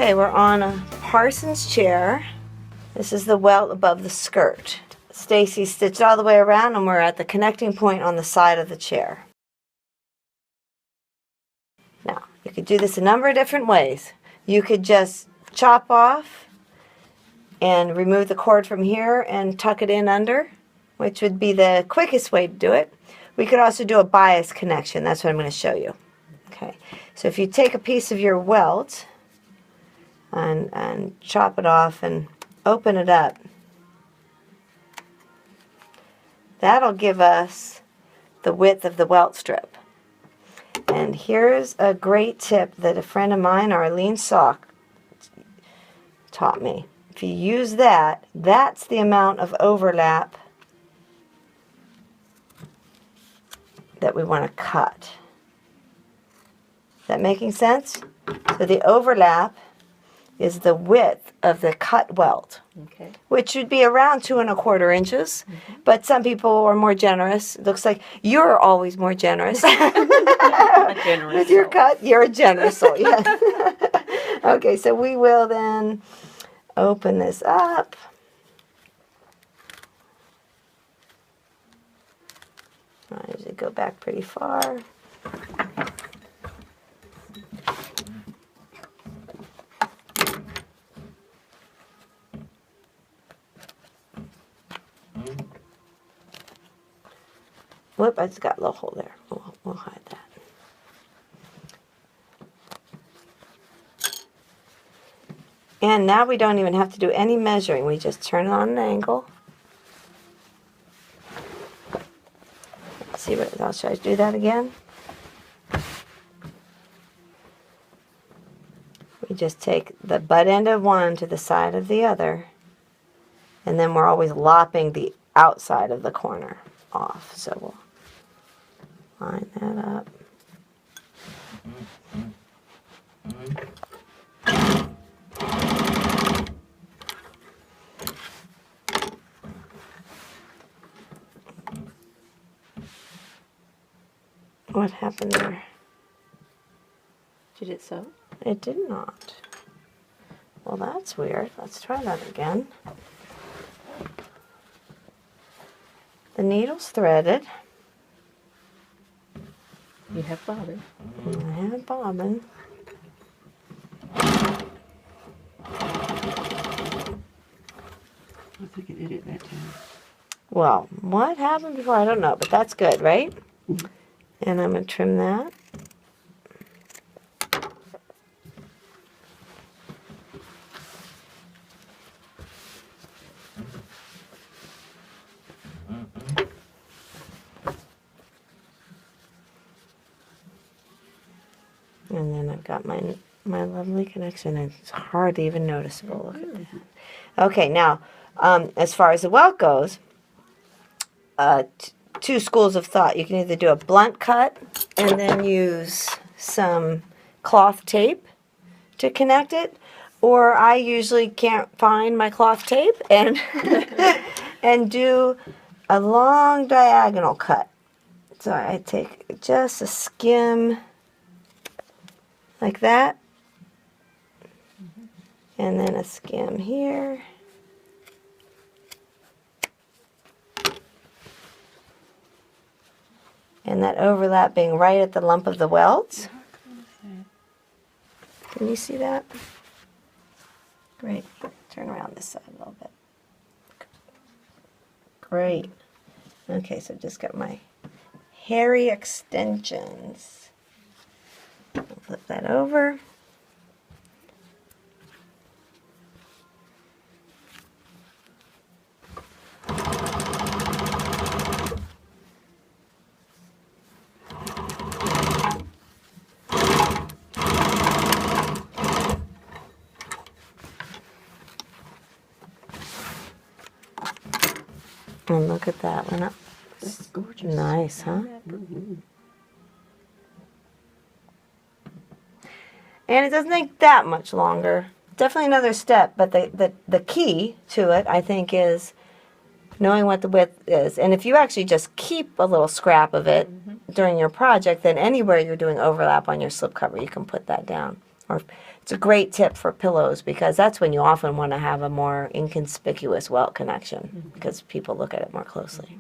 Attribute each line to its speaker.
Speaker 1: Okay, we're on a Parsons chair. This is the welt above the skirt. Stacy stitched all the way around and we're at the connecting point on the side of the chair. Now, you could do this a number of different ways. You could just chop off and remove the cord from here and tuck it in under, which would be the quickest way to do it. We could also do a bias connection. That's what I'm going to show you. Okay, so if you take a piece of your welt and chop it off and open it up, that'll give us the width of the welt strip. And here's a great tip that a friend of mine, Arlene Sock, taught me. If you use that, that's the amount of overlap that we want to cut. Is that making sense? So the overlap is the width of the cut welt,
Speaker 2: Okay.
Speaker 1: which would be around 2 1/4 inches. But some people are more generous. It looks like you're always more generous.
Speaker 2: A generous
Speaker 1: With your
Speaker 2: soul.
Speaker 1: cut, you're a generous soul, yes. Okay, so we will then open this up. I usually go back pretty far. Whoop, I just got a little hole there. We'll hide that. And now we don't even have to do any measuring. We just turn it on an angle. Let's see what else. Should I do that again? We just take the butt end of one to the side of the other. And then we're always lopping the outside of the corner off. So we'll line that up. What happened there?
Speaker 2: Did it sew?
Speaker 1: It did not. Well, that's weird. Let's try that again. The needle's threaded.
Speaker 2: You have bobbin.
Speaker 1: I have bobbin.
Speaker 3: I think it did it that time.
Speaker 1: Well, what happened before? I don't know, but that's good, right? And I'm going to trim that. And then I've got my lovely connection. It's hardly even noticeable. Look at that. Okay, now, as far as the welt goes, two schools of thought. You can either do a blunt cut and then use some cloth tape to connect it, or I usually can't find my cloth tape and and do a long diagonal cut. So I take just a skim like that, and then a skim here. And that overlap being right at the lump of the welt. Can you see that? Great. Turn around this side a little bit. Great. Okay, so just got my hairy extensions. I'll flip that over. And look at that one up.
Speaker 3: That's gorgeous.
Speaker 1: Nice, huh?
Speaker 3: Mhm.
Speaker 1: And it doesn't take that much longer. Definitely another step, but the key to it, I think, is knowing what the width is. And if you actually just keep a little scrap of it during your project, then anywhere you're doing overlap on your slipcover, you can put that down. Or It's a great tip for pillows because that's when you often want to have a more inconspicuous welt connection because people look at it more closely.